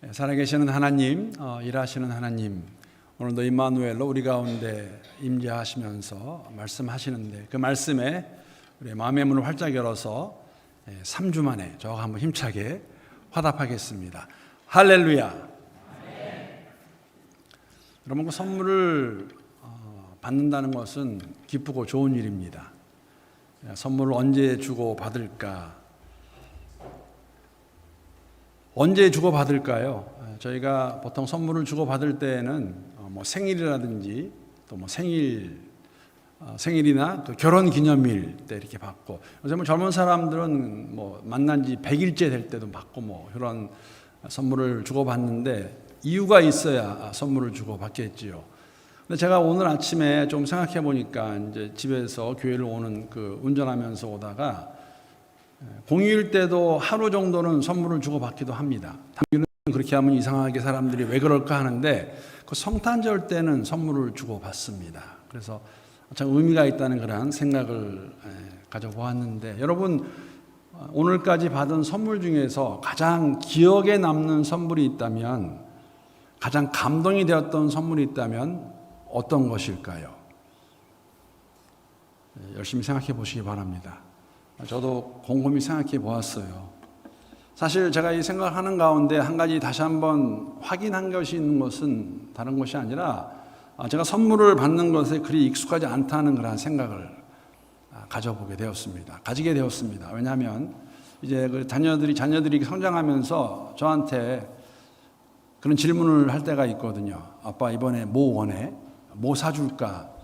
살아계시는 하나님, 일하시는 하나님, 오늘도 임마누엘로 우리 가운데 임재하시면서 말씀하시는데 그 말씀에 우리 마음의 문을 활짝 열어서 3주 만에 저와 한번 힘차게 화답하겠습니다. 할렐루야. 여러분, 그 선물을 받는다는 것은 기쁘고 좋은 일입니다. 선물을 언제 주고 받을까? 언제 주고 받을까요? 저희가 보통 선물을 주고 받을 때에는 생일이라든지 또 생일이나 또 결혼 기념일 때 이렇게 받고, 요새 젊은 사람들은 만난 지 100일째 될 때도 받고 그런 선물을 주고 받는데 이유가 있어야 선물을 주고 받겠지요. 근데 제가 오늘 아침에 좀 생각해 보니까 이제 집에서 교회를 오는 운전하면서 오다가 공휴일 때도 하루 정도는 선물을 주고 받기도 합니다. 당연히 그렇게 하면 이상하게 사람들이 왜 그럴까 하는데 그 성탄절 때는 선물을 주고 받습니다. 그래서 참 의미가 있다는 그런 생각을 가져보았는데, 여러분 오늘까지 받은 선물 중에서 가장 기억에 남는 선물이 있다면, 가장 감동이 되었던 선물이 있다면 어떤 것일까요? 열심히 생각해 보시기 바랍니다. 저도 곰곰이 생각해 보았어요. 사실 제가 이 생각하는 가운데 한 가지 다시 한번 확인한 것이 있는 것은 다른 것이 아니라 제가 선물을 받는 것에 그리 익숙하지 않다는 그런 생각을 가지게 되었습니다. 왜냐하면 이제 그 자녀들이 성장하면서 저한테 그런 질문을 할 때가 있거든요. 아빠, 이번에 뭐 원해? 뭐 사줄까?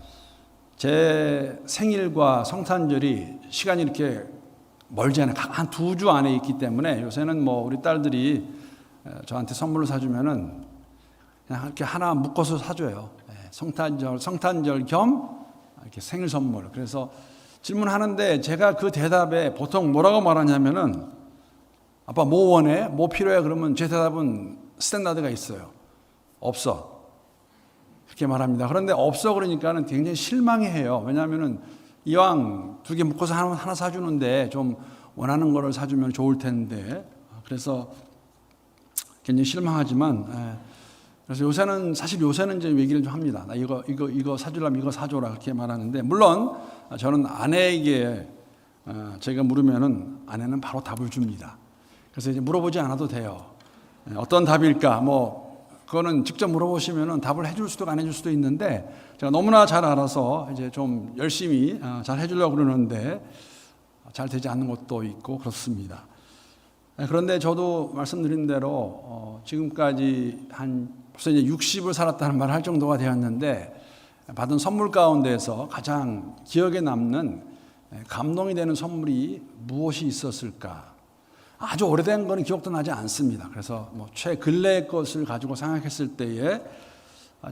제 생일과 성탄절이 시간이 이렇게 멀지 않아요. 한 2주 안에 있기 때문에 요새는 우리 딸들이 저한테 선물을 사주면은 그냥 이렇게 하나 묶어서 사줘요. 성탄절 겸 이렇게 생일 선물. 그래서 질문하는데 제가 그 대답에 보통 뭐라고 말하냐면은 아빠 뭐 원해? 뭐 필요해? 그러면 제 대답은 스탠다드가 있어요. 없어. 그렇게 말합니다. 그런데 없어 그러니까는 굉장히 실망해요. 왜냐하면은 이왕 2개 묶어서 하나 사주는데 좀 원하는 거를 사주면 좋을 텐데, 그래서 굉장히 실망하지만, 그래서 요새는 이제 얘기를 좀 합니다. 나 이거 사주려면 이거 사줘라 그렇게 말하는데, 물론 저는 아내에게 제가 물으면은 아내는 바로 답을 줍니다. 그래서 이제 물어보지 않아도 돼요. 어떤 답일까? 그거는 직접 물어보시면은 답을 해줄 수도 안 해줄 수도 있는데, 제가 너무나 잘 알아서 이제 좀 열심히 잘 해주려고 그러는데 잘 되지 않는 것도 있고 그렇습니다. 그런데 저도 말씀드린 대로 지금까지 벌써 이제 60을 살았다는 말을 할 정도가 되었는데, 받은 선물 가운데서 가장 기억에 남는 감동이 되는 선물이 무엇이 있었을까? 아주 오래된 거는 기억도 나지 않습니다. 그래서 최근래의 것을 가지고 생각했을 때에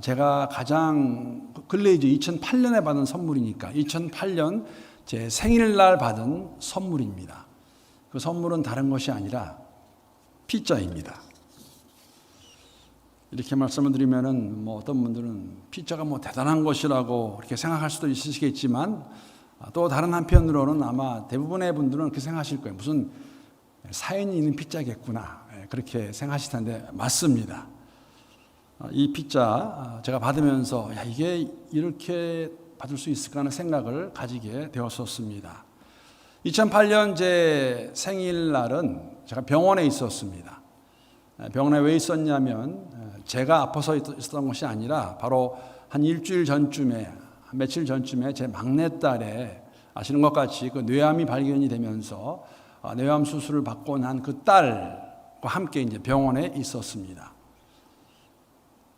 제가 가장 근래이죠. 2008년에 받은 선물이니까 2008년 제 생일날 받은 선물입니다. 그 선물은 다른 것이 아니라 피자입니다. 이렇게 말씀을 드리면은 어떤 분들은 피자가 대단한 것이라고 그렇게 생각할 수도 있으시겠지만, 또 다른 한편으로는 아마 대부분의 분들은 그렇게 생각하실 거예요. 무슨 사연이 있는 피자겠구나, 그렇게 생각하실 텐데 맞습니다. 이 피자 제가 받으면서 이게 이렇게 받을 수 있을까 하는 생각을 가지게 되었었습니다. 2008년 제 생일날은 제가 병원에 있었습니다. 병원에 왜 있었냐면 제가 아파서 있었던 것이 아니라 바로 한 며칠 전쯤에 제 막내딸의, 아시는 것 같이 그 뇌암이 발견이 되면서 뇌암 수술을 받고 난 그 딸과 함께 이제 병원에 있었습니다.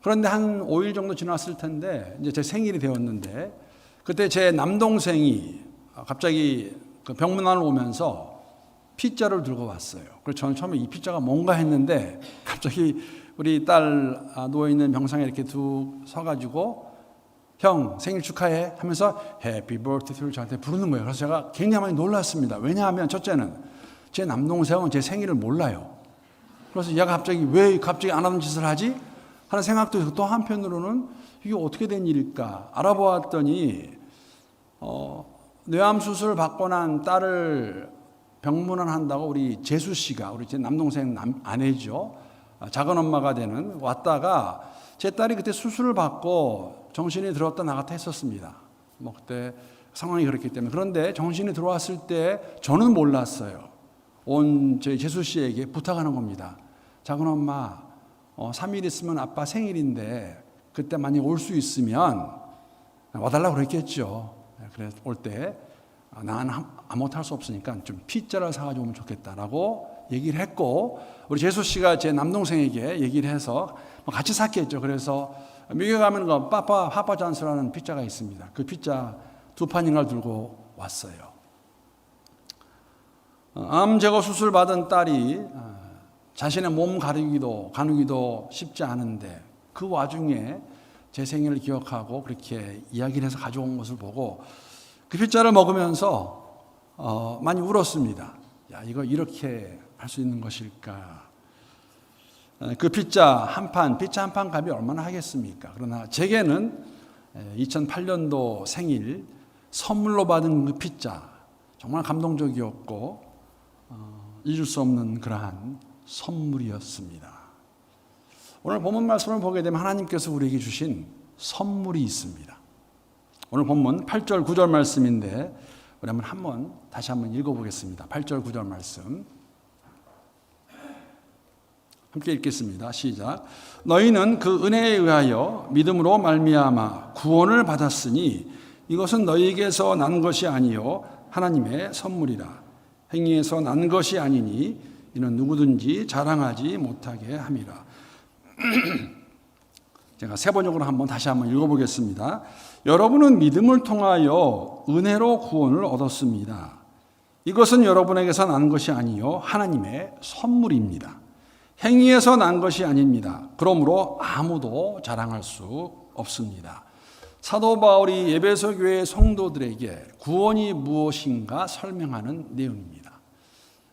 그런데 한 5일 정도 지났을 텐데 이제 제 생일이 되었는데, 그때 제 남동생이 갑자기 그 병문안을 오면서 피자를 들고 왔어요. 그래서 저는 처음에 이 피자가 뭔가 했는데 갑자기 우리 딸 누워있는 병상에 이렇게 서가지고 형 생일 축하해 하면서 해피 버스데이를 저한테 부르는 거예요. 그래서 제가 굉장히 많이 놀랐습니다. 왜냐하면 첫째는 제 남동생은 제 생일을 몰라요. 그래서 얘가 왜 갑자기 안 하는 짓을 하지? 하는 생각도 있고, 또 한편으로는 이게 어떻게 된 일일까 알아보았더니 뇌암 수술을 받고 난 딸을 병문안 한다고 우리 재수 씨가, 우리 제 남동생 아내죠, 작은 엄마가 되는 왔다가 제 딸이 그때 수술을 받고 정신이 들었다 나갔다 했었습니다. 뭐 그때 상황이 그렇기 때문에. 그런데 정신이 들어왔을 때 저는 몰랐어요. 온 저희 재수 씨에게 부탁하는 겁니다. 작은 엄마, 3일 있으면 아빠 생일인데 그때 만약 올 수 있으면 와달라고 그랬겠죠. 그래서 올 때 나는 아무것도 할 수 없으니까 좀 피자를 사가지고 오면 좋겠다라고 얘기를 했고, 우리 재수 씨가 제 남동생에게 얘기를 해서 같이 샀겠죠. 그래서 미국에 가면 그 파파존스라는 피자가 있습니다. 그 피자 2판인가 들고 왔어요. 암 제거 수술 받은 딸이 자신의 몸 가누기도 쉽지 않은데 그 와중에 제 생일을 기억하고 그렇게 이야기를 해서 가져온 것을 보고 그 피자를 먹으면서 많이 울었습니다. 야, 이거 이렇게 할 수 있는 것일까? 그 피자 한 판 값이 얼마나 하겠습니까? 그러나 제게는 2008년도 생일 선물로 받은 그 피자 정말 감동적이었고 잊을 수 없는 그러한 선물이었습니다. 오늘 본문 말씀을 보게 되면 하나님께서 우리에게 주신 선물이 있습니다. 오늘 본문 8절 9절 말씀인데 우리 다시 한번 읽어보겠습니다. 8절 9절 말씀 함께 읽겠습니다. 시작. 너희는 그 은혜에 의하여 믿음으로 말미암아 구원을 받았으니 이것은 너희에게서 난 것이 아니요 하나님의 선물이라. 행위에서 난 것이 아니니 이는 누구든지 자랑하지 못하게 함이라. 제가 세 번역으로 다시 한번 읽어보겠습니다. 여러분은 믿음을 통하여 은혜로 구원을 얻었습니다. 이것은 여러분에게서 난 것이 아니요 하나님의 선물입니다. 행위에서 난 것이 아닙니다. 그러므로 아무도 자랑할 수 없습니다. 사도 바울이 에베소 교회 성도들에게 구원이 무엇인가 설명하는 내용입니다.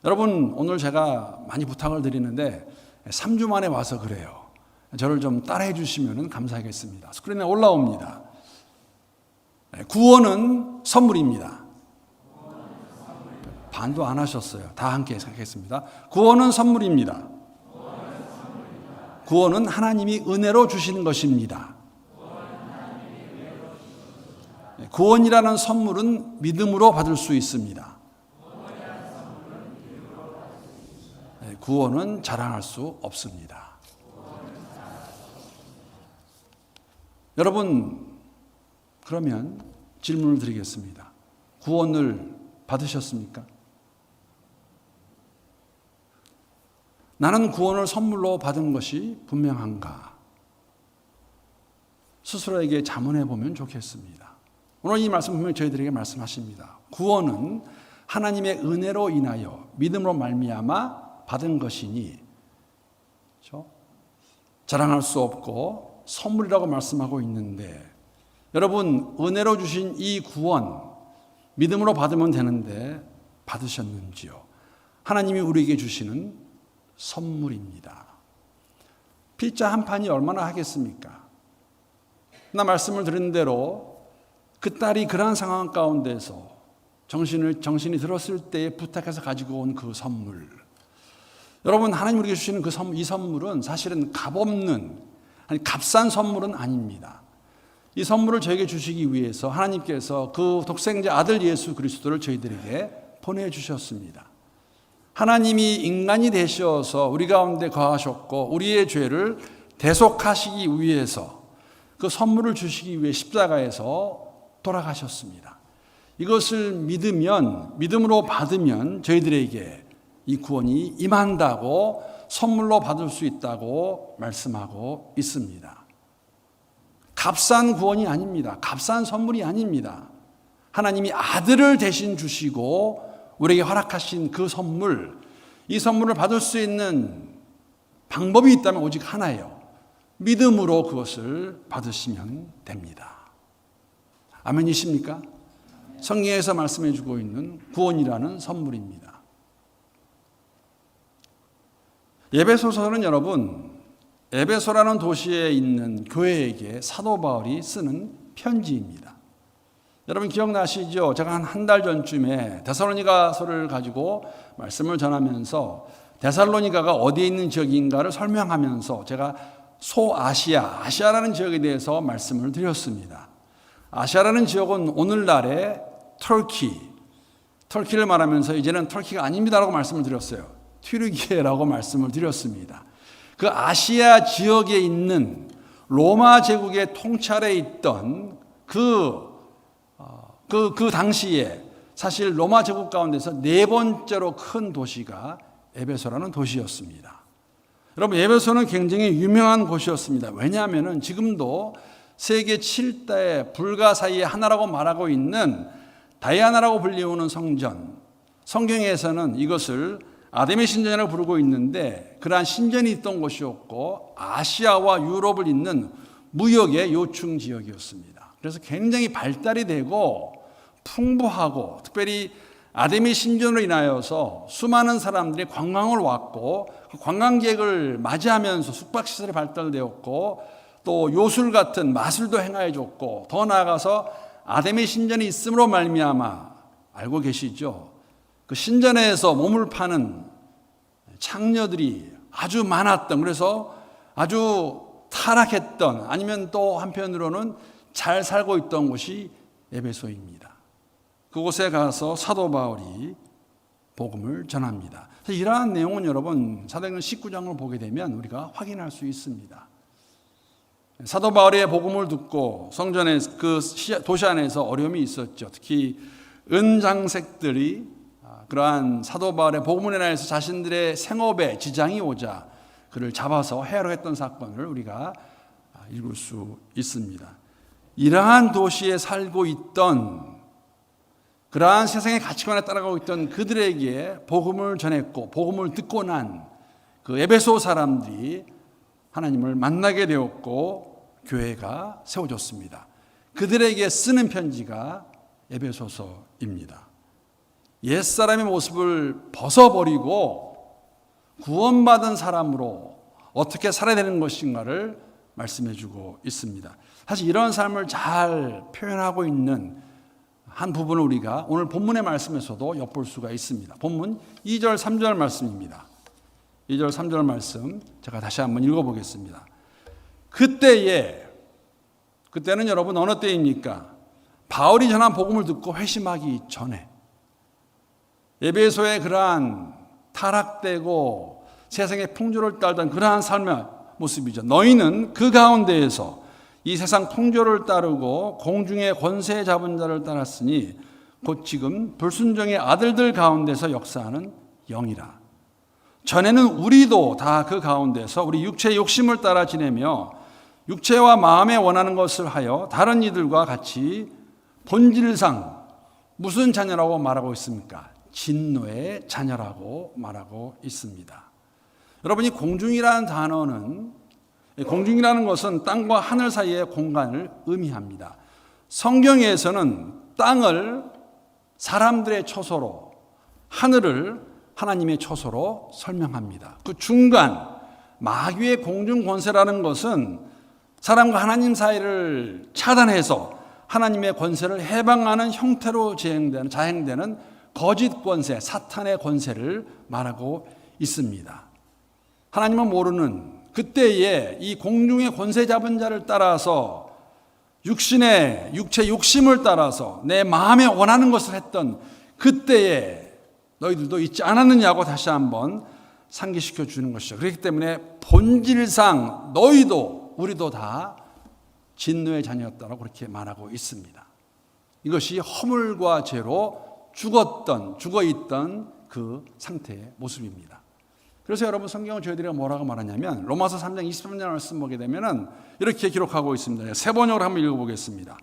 여러분, 오늘 제가 많이 부탁을 드리는데 3주 만에 와서 그래요. 저를 좀 따라해 주시면 감사하겠습니다. 스크린에 올라옵니다. 구원은 선물입니다. 반도 안 하셨어요. 다 함께 하겠습니다. 구원은 선물입니다. 구원은 하나님이 은혜로 주시는 것입니다. 구원이라는 선물은 믿음으로 받을 수 있습니다. 구원은 자랑할 수 없습니다. 여러분, 그러면 질문을 드리겠습니다. 구원을 받으셨습니까? 나는 구원을 선물로 받은 것이 분명한가? 스스로에게 자문해 보면 좋겠습니다. 오늘 이 말씀 분명히 저희들에게 말씀하십니다. 구원은 하나님의 은혜로 인하여 믿음으로 말미암아 받은 것이니, 그렇죠? 자랑할 수 없고 선물이라고 말씀하고 있는데, 여러분, 은혜로 주신 이 구원 믿음으로 받으면 되는데 받으셨는지요? 하나님이 우리에게 주시는 선물입니다. 피자 한 판이 얼마나 하겠습니까? 나 말씀을 드린 대로 그 딸이 그러한 상황 가운데서 정신이 들었을 때에 부탁해서 가지고 온 그 선물. 여러분, 하나님 우리에게 주시는 이 선물은 사실은 값싼 선물은 아닙니다. 이 선물을 저에게 주시기 위해서 하나님께서 그 독생자 아들 예수 그리스도를 저희들에게 보내주셨습니다. 하나님이 인간이 되셔서 우리 가운데 거하셨고 우리의 죄를 대속하시기 위해서 그 선물을 주시기 위해 십자가에서 돌아가셨습니다. 이것을 믿음으로 받으면 저희들에게 이 구원이 임한다고, 선물로 받을 수 있다고 말씀하고 있습니다. 값싼 구원이 아닙니다. 값싼 선물이 아닙니다. 하나님이 아들을 대신 주시고 우리에게 허락하신 그 선물, 이 선물을 받을 수 있는 방법이 있다면 오직 하나예요. 믿음으로 그것을 받으시면 됩니다. 아멘이십니까? 성경에서 말씀해 주고 있는 구원이라는 선물입니다. 에베소서는 여러분, 에베소라는 도시에 있는 교회에게 사도 바울이 쓰는 편지입니다. 여러분 기억나시죠? 제가 한 달 전쯤에 데살로니가서를 가지고 말씀을 전하면서 데살로니가가 어디에 있는 지역인가를 설명하면서 제가 소아시아라는 지역에 대해서 말씀을 드렸습니다. 아시아라는 지역은 오늘날의 터키를 말하면서 이제는 터키가 아닙니다라고 말씀을 드렸어요. 튀르기예라고 말씀을 드렸습니다. 그 아시아 지역에 있는 로마 제국의 통찰에 있던 그 당시에 사실 로마 제국 가운데서 네 번째로 큰 도시가 에베소라는 도시였습니다. 여러분, 에베소는 굉장히 유명한 곳이었습니다. 왜냐하면 지금도 세계 7대 불가 사이의 하나라고 말하고 있는 다이아나라고 불리우는 성경에서는 이것을 아데미 신전이라고 부르고 있는데, 그러한 신전이 있던 곳이었고 아시아와 유럽을 잇는 무역의 요충 지역이었습니다. 그래서 굉장히 발달이 되고 풍부하고, 특별히 아데미 신전으로 인하여서 수많은 사람들이 관광을 왔고 그 관광객을 맞이하면서 숙박시설이 발달되었고 또 요술 같은 마술도 행하여 줬고, 더 나아가서 아데미 신전이 있음으로 말미암아 알고 계시죠? 그 신전에서 몸을 파는 창녀들이 아주 많았던, 그래서 아주 타락했던, 아니면 또 한편으로는 잘 살고 있던 곳이 에베소입니다. 그곳에 가서 사도 바울이 복음을 전합니다. 이러한 내용은 여러분 사도행전 19장을 보게 되면 우리가 확인할 수 있습니다. 사도 바울의 복음을 듣고 성전에 그 도시 안에서 어려움이 있었죠. 특히 은장색들이 그러한 사도 바울의 복음을 인하여서 자신들의 생업에 지장이 오자 그를 잡아서 해하려 했던 사건을 우리가 읽을 수 있습니다. 이러한 도시에 살고 있던, 그러한 세상의 가치관에 따라가고 있던 그들에게 복음을 전했고 복음을 듣고 난 그 에베소 사람들이 하나님을 만나게 되었고 교회가 세워졌습니다. 그들에게 쓰는 편지가 에베소서입니다. 옛사람의 모습을 벗어버리고 구원받은 사람으로 어떻게 살아야 되는 것인가를 말씀해 주고 있습니다. 사실 이런 삶을 잘 표현하고 있는 한 부분을 우리가 오늘 본문의 말씀에서도 엿볼 수가 있습니다. 본문 2절 3절 말씀입니다. 2절 3절 말씀 제가 다시 한번 읽어보겠습니다. 그때는 여러분 어느 때입니까? 바울이 전한 복음을 듣고 회심하기 전에, 에베소의 그러한 타락되고 세상의 풍조를 따르던 그러한 삶의 모습이죠. 너희는 그 가운데에서 이 세상 풍조를 따르고 공중의 권세 잡은 자를 따랐으니 곧 지금 불순종의 아들들 가운데서 역사하는 영이라. 전에는 우리도 다 그 가운데서 우리 육체의 욕심을 따라 지내며 육체와 마음에 원하는 것을 하여 다른 이들과 같이 본질상 무슨 자녀라고 말하고 있습니까? 진노의 자녀라고 말하고 있습니다. 여러분이 공중이라는 단어는, 공중이라는 것은 땅과 하늘 사이의 공간을 의미합니다. 성경에서는 땅을 사람들의 처소로, 하늘을 하나님의 처소로 설명합니다. 그 중간 마귀의 공중 권세라는 것은 사람과 하나님 사이를 차단해서 하나님의 권세를 해방하는 형태로 자행되는 거짓 권세, 사탄의 권세를 말하고 있습니다. 하나님은 모르는 그때에 이 공중의 권세 잡은 자를 따라서 육체 욕심을 따라서 내 마음에 원하는 것을 했던 그때에 너희들도 있지 않았느냐고 다시 한번 상기시켜 주는 것이죠. 그렇기 때문에 본질상 너희도 우리도 다 진노의 자녀였다고 그렇게 말하고 있습니다. 이것이 허물과 죄로 죽어있던 그 상태의 모습입니다. 그래서 여러분 성경을 저희들이 뭐라고 말하냐면 로마서 3장 23절 말씀 보게 되면 이렇게 기록하고 있습니다. 세 번역으로 한번 읽어보겠습니다.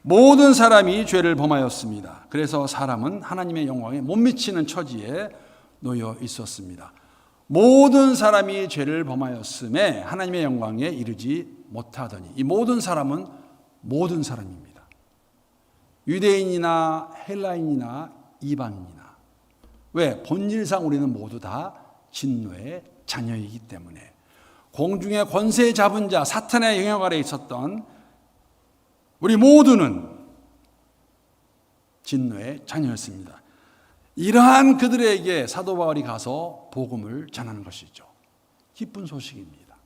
모든 사람이 죄를 범하였습니다. 그래서 사람은 하나님의 영광에 못 미치는 처지에 놓여 있었습니다. 모든 사람이 죄를 범하였음에 하나님의 영광에 이르지 못하더니, 이 모든 사람은 모든 사람입니다. 유대인이나 헬라인이나 이방인이나. 왜? 본질상 우리는 모두 다 진노의 자녀이기 때문에. 공중의 권세 잡은 자, 사탄의 영향 아래 있었던 우리 모두는 진노의 자녀였습니다. 이러한 그들에게 사도 바울이 가서 복음을 전하는 것이죠. 기쁜 소식입니다.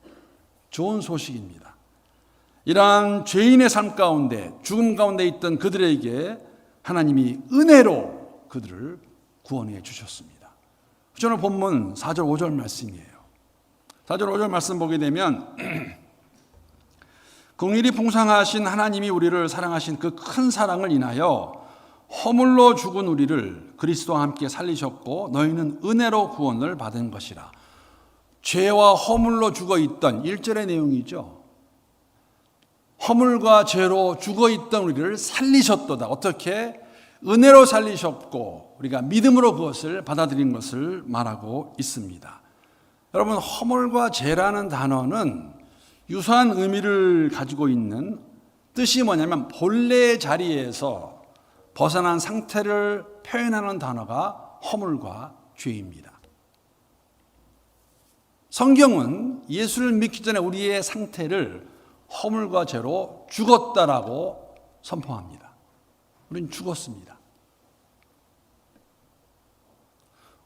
좋은 소식입니다. 이러한 죄인의 삶 가운데, 죽음 가운데 있던 그들에게 하나님이 은혜로 그들을 구원해 주셨습니다. 오늘 본문 4절 5절 말씀이에요. 4절 5절 말씀 보게 되면 긍휼이 풍성하신 하나님이 우리를 사랑하신 그 큰 사랑을 인하여 허물로 죽은 우리를 그리스도와 함께 살리셨고 너희는 은혜로 구원을 받은 것이라. 죄와 허물로 죽어있던 1절의 내용이죠. 허물과 죄로 죽어있던 우리를 살리셨도다. 어떻게? 은혜로 살리셨고 우리가 믿음으로 그것을 받아들인 것을 말하고 있습니다. 여러분, 허물과 죄라는 단어는 유사한 의미를 가지고 있는 뜻이 뭐냐면 본래의 자리에서 벗어난 상태를 표현하는 단어가 허물과 죄입니다. 성경은 예수를 믿기 전에 우리의 상태를 허물과 죄로 죽었다라고 선포합니다. 우리는 죽었습니다.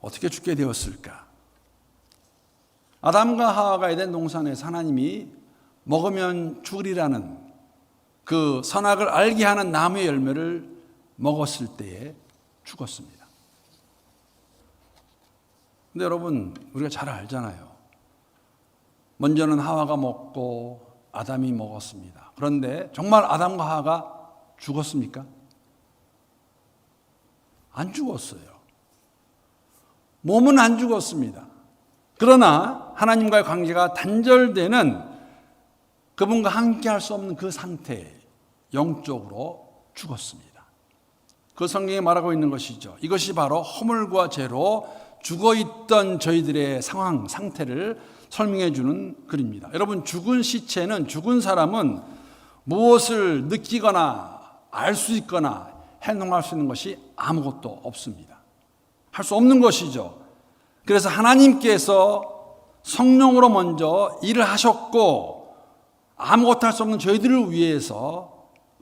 어떻게 죽게 되었을까? 아담과 하와가 에덴 동산에서 하나님이 먹으면 죽으리라는 그 선악을 알게 하는 나무의 열매를 먹었을 때에 죽었습니다. 근데 여러분, 우리가 잘 알잖아요. 먼저는 하와가 먹고 아담이 먹었습니다. 그런데 정말 아담과 하와가 죽었습니까? 안 죽었어요. 몸은 안 죽었습니다. 그러나 하나님과의 관계가 단절되는 그분과 함께 할 수 없는 그 상태에 영적으로 죽었습니다. 그 성경에 말하고 있는 것이죠. 이것이 바로 허물과 죄로 죽어있던 저희들의 상황, 상태를 설명해 주는 글입니다. 여러분, 죽은 시체는, 죽은 사람은 무엇을 느끼거나 알 수 있거나 행동할 수 있는 것이 아무것도 없습니다. 할 수 없는 것이죠. 그래서 하나님께서 성령으로 먼저 일을 하셨고 아무것도 할 수 없는 저희들을 위해서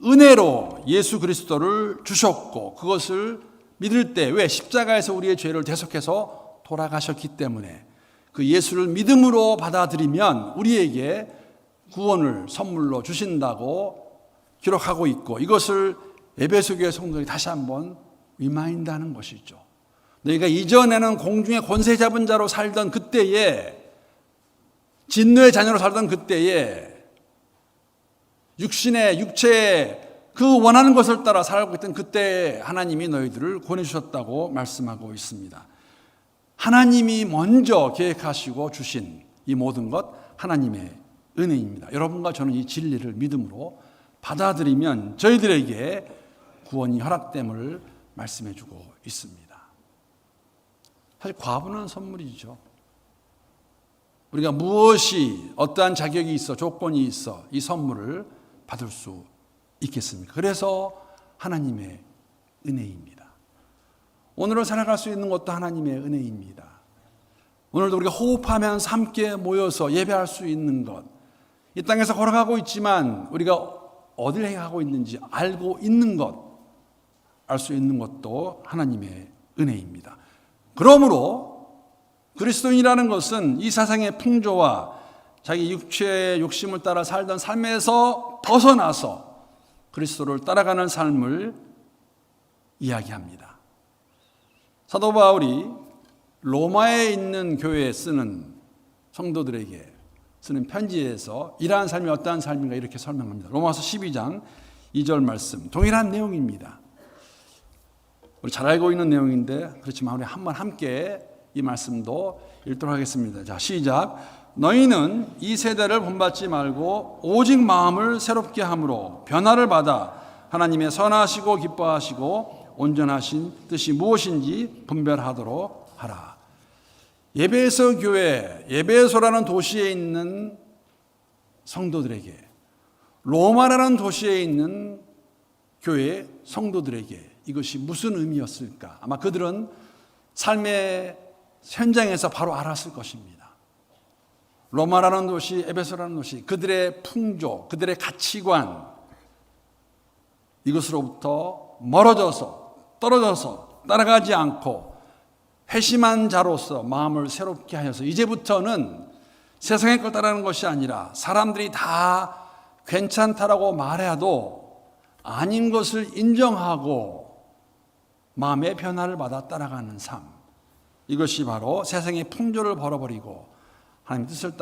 은혜로 예수 그리스도를 주셨고 그것을 믿을 때, 왜? 십자가에서 우리의 죄를 대속해서 돌아가셨기 때문에 그 예수를 믿음으로 받아들이면 우리에게 구원을 선물로 주신다고 기록하고 있고, 이것을 에베소 교회 성도들이 다시 한번 리마인드하는 것이죠. 너희가 이전에는 공중의 권세 잡은 자로 살던 그때에, 진노의 자녀로 살던 그때에, 육체의 그 원하는 것을 따라 살고 있던 그때 하나님이 너희들을 구원해 주셨다고 말씀하고 있습니다. 하나님이 먼저 계획하시고 주신 이 모든 것 하나님의 은혜입니다. 여러분과 저는 이 진리를 믿음으로 받아들이면 저희들에게 구원이 허락됨을 말씀해 주고 있습니다. 사실 과분한 선물이죠. 우리가 무엇이, 어떠한 자격이 있어, 조건이 있어 이 선물을 받을 수 있겠습니까? 그래서 하나님의 은혜입니다. 오늘을 살아갈 수 있는 것도 하나님의 은혜입니다. 오늘도 우리가 호흡하면서 함께 모여서 예배할 수 있는 것, 이 땅에서 걸어가고 있지만 우리가 어딜 행하고 있는지 알고 있는 것, 알 수 있는 것도 하나님의 은혜입니다. 그러므로 그리스도인이라는 것은 이 세상의 풍조와 자기 육체의 욕심을 따라 살던 삶에서 벗어나서 그리스도를 따라가는 삶을 이야기합니다. 사도 바울이 로마에 있는 교회에 쓰는 성도들에게 쓰는 편지에서 이러한 삶이 어떠한 삶인가 이렇게 설명합니다. 로마서 12장 2절 말씀, 동일한 내용입니다. 우리 잘 알고 있는 내용인데 그렇지만 우리 한번 함께 이 말씀도 읽도록 하겠습니다. 자, 시작. 너희는 이 세대를 본받지 말고 오직 마음을 새롭게 함으로 변화를 받아 하나님의 선하시고 기뻐하시고 온전하신 뜻이 무엇인지 분별하도록 하라. 에베소 교회, 에베소라는 도시에 있는 성도들에게, 로마라는 도시에 있는 교회 성도들에게 이것이 무슨 의미였을까? 아마 그들은 삶의 현장에서 바로 알았을 것입니다. 로마라는 도시, 에베소라는 도시, 그들의 풍조, 그들의 가치관, 이것으로부터 멀어져서, 떨어져서, 따라가지 않고 회심한 자로서 마음을 새롭게 하여서 이제부터는 세상의 걸 따르는 것이 아니라 사람들이 다 괜찮다라고 말해도 아닌 것을 인정하고 마음의 변화를 받아 따라가는 삶. 이것이 바로 세상의 풍조를 벌어버리고 하나님의 뜻을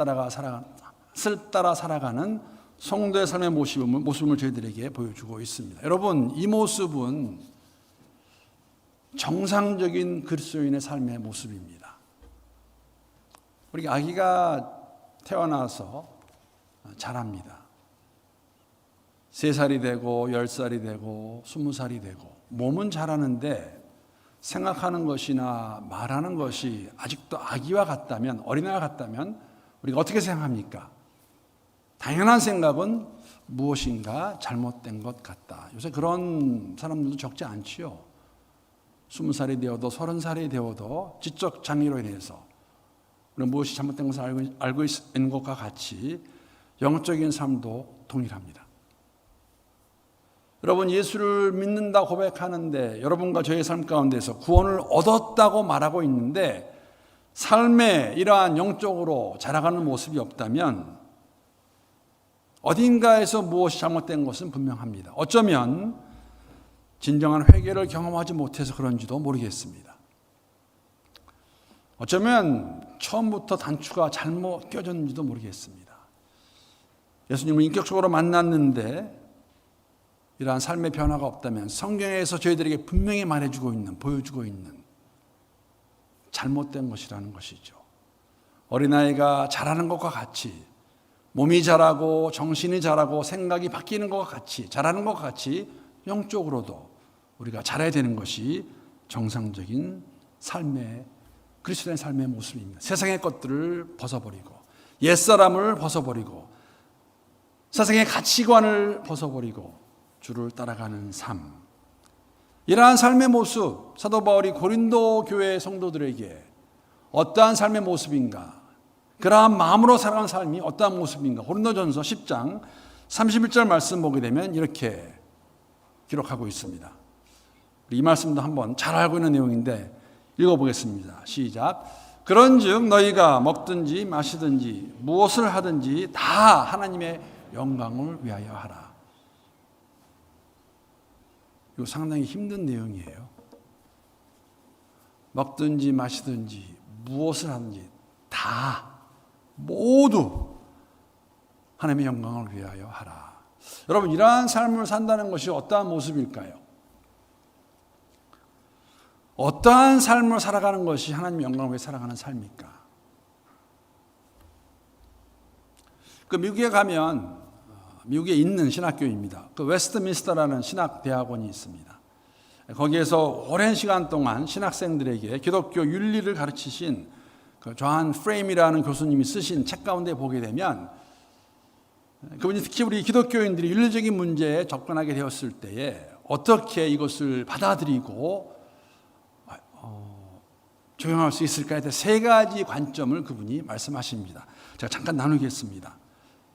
따라 살아가는 성도의 삶의 모습을 저희들에게 보여주고 있습니다. 여러분, 이 모습은 정상적인 그리스도인의 삶의 모습입니다. 우리 아기가 태어나서 자랍니다. 3살이 되고 10살이 되고 20살이 되고 몸은 자라는데 생각하는 것이나 말하는 것이 아직도 아기와 같다면, 어린아이와 같다면 우리가 어떻게 생각합니까? 당연한 생각은 무엇인가 잘못된 것 같다. 요새 그런 사람들도 적지 않지요. 20살이 되어도 30살이 되어도 지적 장애로 인해서 우리는 무엇이 잘못된 것을 알고 있는 것과 같이 영적인 삶도 동일합니다. 여러분, 예수를 믿는다 고백하는데 여러분과 저의 삶 가운데서 구원을 얻었다고 말하고 있는데 삶에 이러한 영적으로 자라가는 모습이 없다면 어딘가에서 무엇이 잘못된 것은 분명합니다. 어쩌면 진정한 회개를 경험하지 못해서 그런지도 모르겠습니다. 어쩌면 처음부터 단추가 잘못 껴졌는지도 모르겠습니다. 예수님을 인격적으로 만났는데 이러한 삶의 변화가 없다면 성경에서 저희들에게 분명히 말해주고 있는, 보여주고 있는 잘못된 것이라는 것이죠. 어린아이가 자라는 것과 같이 몸이 자라고 정신이 자라고 생각이 바뀌는 것과 같이 자라는 것과 같이 영적으로도 우리가 자라야 되는 것이 정상적인 삶의 그리스도의 삶의 모습입니다. 세상의 것들을 벗어버리고 옛사람을 벗어버리고 세상의 가치관을 벗어버리고 주를 따라가는 삶. 이러한 삶의 모습, 사도 바울이 고린도 교회 성도들에게 어떠한 삶의 모습인가, 그러한 마음으로 살아가는 삶이 어떠한 모습인가, 고린도전서 10장 31절 말씀 보게 되면 이렇게 기록하고 있습니다. 이 말씀도 한번 잘 알고 있는 내용인데 읽어보겠습니다. 시작. 그런즉 너희가 먹든지 마시든지 무엇을 하든지 다 하나님의 영광을 위하여 하라. 이거 상당히 힘든 내용이에요. 먹든지 마시든지 무엇을 하든지 다 모두 하나님의 영광을 위하여 하라. 여러분, 이러한 삶을 산다는 것이 어떠한 모습일까요? 어떠한 삶을 살아가는 것이 하나님의 영광을 위해 살아가는 삶입니까? 그 미국에 가면 미국에 있는 신학교입니다. 그 웨스트민스터라는 신학대학원이 있습니다. 거기에서 오랜 시간 동안 신학생들에게 기독교 윤리를 가르치신 그 존 프레임이라는 교수님이 쓰신 책 가운데 보게 되면 그분이 특히 우리 기독교인들이 윤리적인 문제에 접근하게 되었을 때에 어떻게 이것을 받아들이고 적용할 수 있을까에 대해 3가지 관점을 그분이 말씀하십니다. 제가 잠깐 나누겠습니다.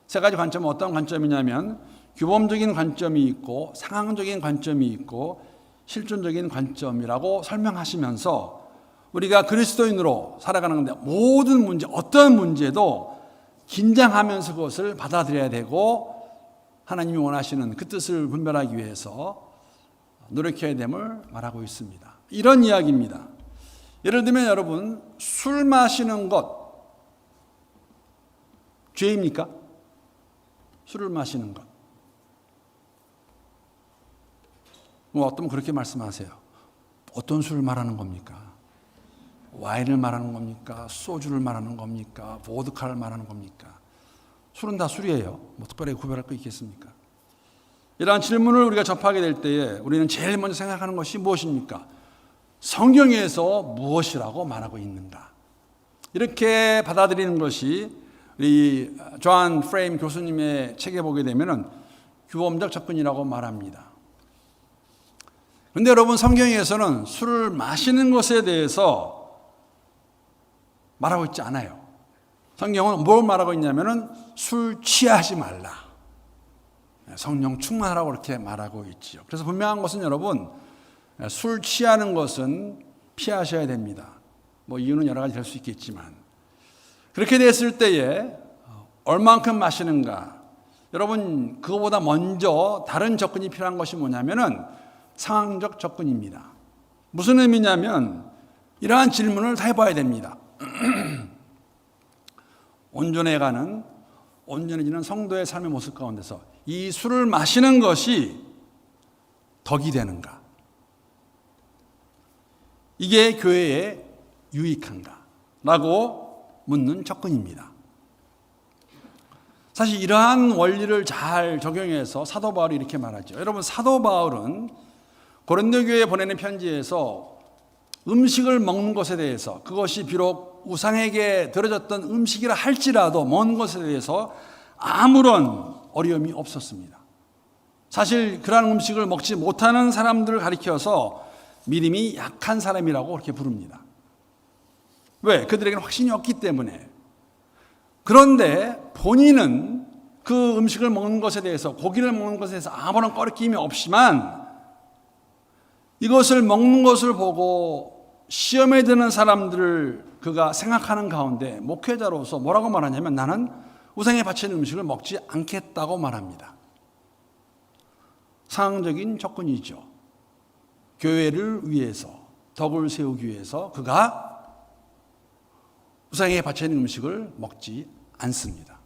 3가지 관점은 어떤 관점이냐면 규범적인 관점이 있고 상황적인 관점이 있고 실존적인 관점이라고 설명하시면서 우리가 그리스도인으로 살아가는 건데 모든 문제, 어떤 문제도 긴장하면서 그것을 받아들여야 되고 하나님이 원하시는 그 뜻을 분별하기 위해서 노력해야 됨을 말하고 있습니다. 이런 이야기입니다. 예를 들면 여러분, 술 마시는 것 죄입니까? 술을 마시는 것. 어떤 분 그렇게 말씀하세요. 어떤 술을 말하는 겁니까? 와인을 말하는 겁니까? 소주를 말하는 겁니까? 보드카를 말하는 겁니까? 술은 다 술이에요. 뭐 특별히 구별할 거 있겠습니까? 이러한 질문을 우리가 접하게 될 때에 우리는 제일 먼저 생각하는 것이 무엇입니까? 성경에서 무엇이라고 말하고 있는가? 이렇게 받아들이는 것이 이 존 프레임 교수님의 책에 보게 되면은 규범적 접근이라고 말합니다. 그런데 여러분, 성경에서는 술을 마시는 것에 대해서 말하고 있지 않아요. 성경은 뭘 말하고 있냐면은 술 취하지 말라. 성령 충만하라고 이렇게 말하고 있지요. 그래서 분명한 것은 여러분, 술 취하는 것은 피하셔야 됩니다. 뭐 이유는 여러 가지 될 수 있겠지만 그렇게 됐을 때에 얼만큼 마시는가? 여러분 그거보다 먼저 다른 접근이 필요한 것이 뭐냐면은 상황적 접근입니다. 무슨 의미냐면 이러한 질문을 다 해봐야 됩니다. 온전해지는 성도의 삶의 모습 가운데서 이 술을 마시는 것이 덕이 되는가? 이게 교회에 유익한가? 라고 묻는 접근입니다. 사실 이러한 원리를 잘 적용해서 사도 바울이 이렇게 말하죠. 여러분 사도 바울은 고린도 교회에 보내는 편지에서 음식을 먹는 것에 대해서 그것이 비록 우상에게 드려졌던 음식이라 할지라도 먹는 것에 대해서 아무런 어려움이 없었습니다. 사실 그러한 음식을 먹지 못하는 사람들을 가리켜서 믿음이 약한 사람이라고 그렇게 부릅니다. 왜? 그들에게는 확신이 없기 때문에. 그런데 본인은 그 음식을 먹는 것에 대해서 고기를 먹는 것에 대해서 아무런 꺼리낌이 없지만 이것을 먹는 것을 보고 시험에 드는 사람들을 그가 생각하는 가운데 목회자로서 뭐라고 말하냐면 나는 우상에 바치는 음식을 먹지 않겠다고 말합니다. 상황적인 접근이죠. 교회를 위해서 덕을 세우기 위해서 그가 우상에 바치는 음식을 먹지 않습니다.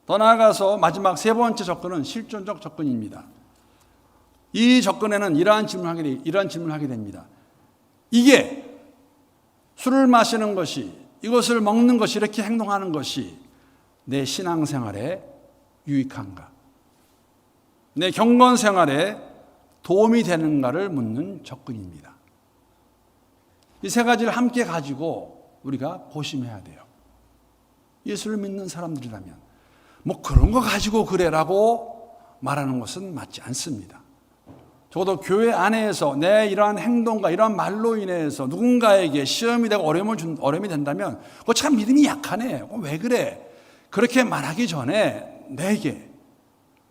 더 나아가서 마지막 세 번째 접근은 실존적 접근입니다. 이 접근에는 이러한 질문을 하게 됩니다. 이게 술을 마시는 것이 이것을 먹는 것이 이렇게 행동하는 것이 내 신앙생활에 유익한가? 내 경건생활에 도움이 되는가를 묻는 접근입니다. 이 세 가지를 함께 가지고 우리가 고심해야 돼요. 예수를 믿는 사람들이라면 뭐 그런 거 가지고 그래라고 말하는 것은 맞지 않습니다. 적어도 교회 안에서 내 이러한 행동과 이러한 말로 인해서 누군가에게 시험이 되고 어려움이 된다면 그거 참 믿음이 약하네. 왜 그래? 그렇게 말하기 전에 내게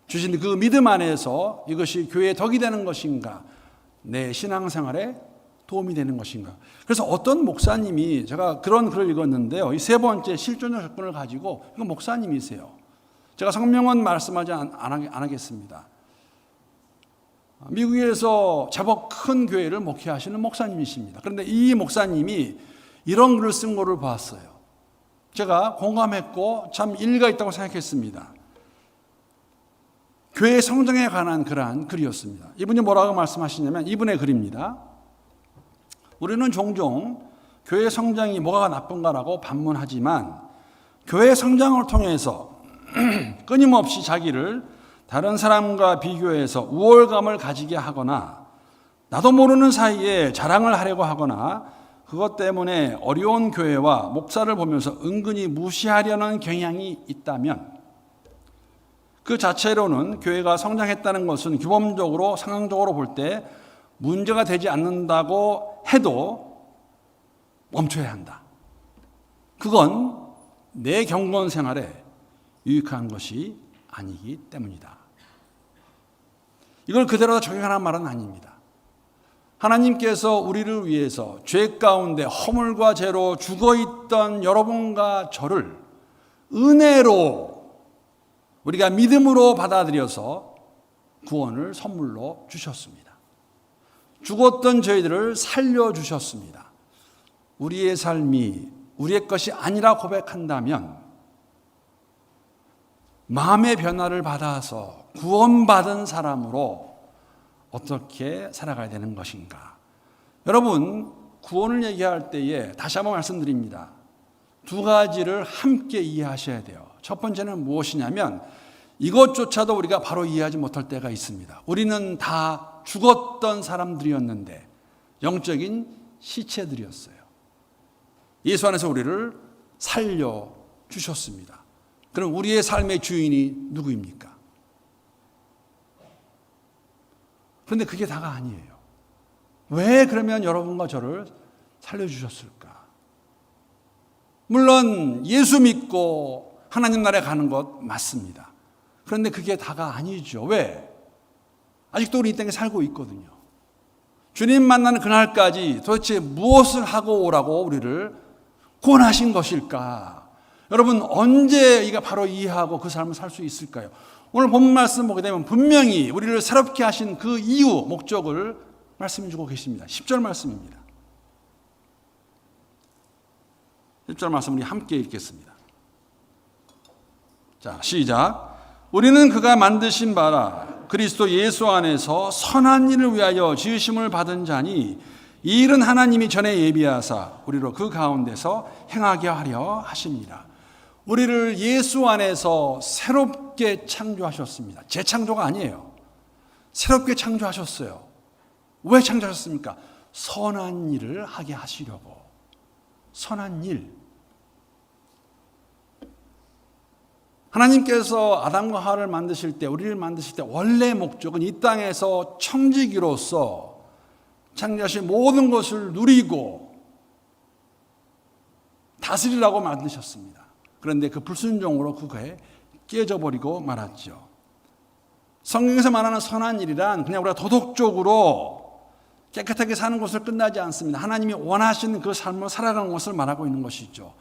주신 그 믿음 안에서 이것이 교회의 덕이 되는 것인가? 내 신앙생활에 도움이 되는 것인가? 그래서 어떤 목사님이 제가 그런 글을 읽었는데요. 이 세 번째 실존적 접근을 가지고 이건 목사님이세요. 제가 성명은 말씀하지 안 하겠습니다. 미국에서 제법 큰 교회를 목회하시는 목사님이십니다. 그런데 이 목사님이 이런 글을 쓴 거를 봤어요. 제가 공감했고 참 일리가 있다고 생각했습니다. 교회 성장에 관한 그러한 글이었습니다. 이분이 뭐라고 말씀하시냐면 이분의 글입니다. 우리는 종종 교회 성장이 뭐가 나쁜가라고 반문하지만 교회 성장을 통해서 끊임없이 자기를 다른 사람과 비교해서 우월감을 가지게 하거나 나도 모르는 사이에 자랑을 하려고 하거나 그것 때문에 어려운 교회와 목사를 보면서 은근히 무시하려는 경향이 있다면 그 자체로는 교회가 성장했다는 것은 규범적으로 상황적으로 볼 때 문제가 되지 않는다고 해도 멈춰야 한다. 그건 내 경건 생활에 유익한 것이 아니기 때문이다. 이걸 그대로 적용하라는 말은 아닙니다. 하나님께서 우리를 위해서 죄 가운데 허물과 죄로 죽어있던 여러분과 저를 은혜로 우리가 믿음으로 받아들여서 구원을 선물로 주셨습니다. 죽었던 저희들을 살려주셨습니다. 우리의 삶이 우리의 것이 아니라 고백한다면 마음의 변화를 받아서 구원받은 사람으로 어떻게 살아가야 되는 것인가? 여러분, 구원을 얘기할 때에 다시 한번 말씀드립니다. 두 가지를 함께 이해하셔야 돼요. 첫 번째는 무엇이냐면 이것조차도 우리가 바로 이해하지 못할 때가 있습니다. 우리는 다 죽었던 사람들이었는데 영적인 시체들이었어요. 예수 안에서 우리를 살려주셨습니다. 그럼 우리의 삶의 주인이 누구입니까? 그런데 그게 다가 아니에요. 왜 그러면 여러분과 저를 살려주셨을까? 물론 예수 믿고 하나님 나라에 가는 것 맞습니다. 그런데 그게 다가 아니죠. 왜? 아직도 우리 이 땅에 살고 있거든요. 주님 만나는 그날까지 도대체 무엇을 하고 오라고 우리를 구원하신 것일까? 여러분, 언제 이가 바로 이해하고 그 삶을 살 수 있을까요? 오늘 본문 말씀 보게 되면 분명히 우리를 새롭게 하신 그 이유, 목적을 말씀해 주고 계십니다. 10절 말씀입니다. 10절 말씀 우리 함께 읽겠습니다. 자, 시작. 우리는 그가 만드신 바라 그리스도 예수 안에서 선한 일을 위하여 지으심을 받은 자니 이 일은 하나님이 전에 예비하사 우리로 그 가운데서 행하게 하려 하십니다. 우리를 예수 안에서 새롭게 창조하셨습니다. 재창조가 아니에요. 새롭게 창조하셨어요. 왜 창조하셨습니까? 선한 일을 하게 하시려고. 선한 일. 하나님께서 아담과 하와를 만드실 때, 우리를 만드실 때 원래 목적은 이 땅에서 청지기로서 창조하신 모든 것을 누리고 다스리라고 만드셨습니다. 그런데 그 불순종으로 그거에 깨져버리고 말았죠. 성경에서 말하는 선한 일이란 그냥 우리가 도덕적으로 깨끗하게 사는 것을 끝나지 않습니다. 하나님이 원하시는 그 삶을 살아가는 것을 말하고 있는 것이죠.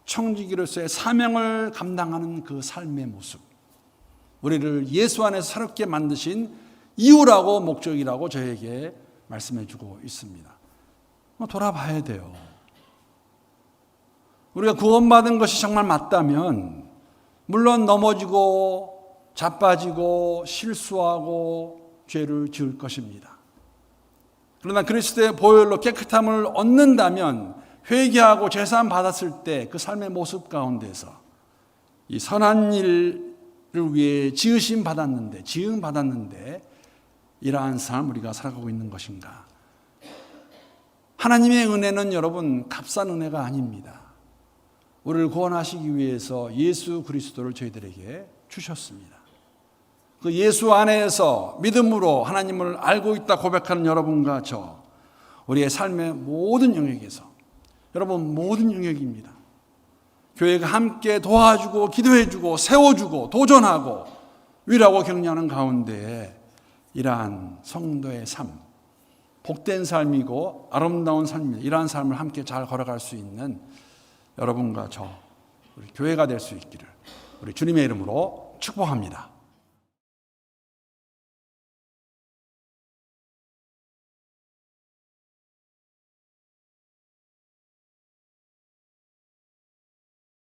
청지기로서의 사명을 감당하는 그 삶의 모습, 우리를 예수 안에서 새롭게 만드신 이유라고 목적이라고 저에게 말씀해 주고 있습니다. 돌아봐야 돼요. 우리가 구원받은 것이 정말 맞다면 물론 넘어지고 자빠지고 실수하고 죄를 지을 것입니다. 그러나 그리스도의 보혈로 깨끗함을 얻는다면 회개하고 제사함 받았을 때 그 삶의 모습 가운데서 이 선한 일을 위해 지으심 받았는데, 지음 받았는데 이러한 삶 우리가 살아가고 있는 것인가? 하나님의 은혜는 여러분 값싼 은혜가 아닙니다. 우리를 구원하시기 위해서 예수 그리스도를 저희들에게 주셨습니다. 그 예수 안에서 믿음으로 하나님을 알고 있다 고백하는 여러분과 저, 우리의 삶의 모든 영역에서, 여러분 모든 영역입니다. 교회가 함께 도와주고 기도해주고 세워주고 도전하고 위로하고 격려하는 가운데 이러한 성도의 삶, 복된 삶이고 아름다운 삶입니다. 이러한 삶을 함께 잘 걸어갈 수 있는 여러분과 저, 우리 교회가 될 수 있기를 우리 주님의 이름으로 축복합니다.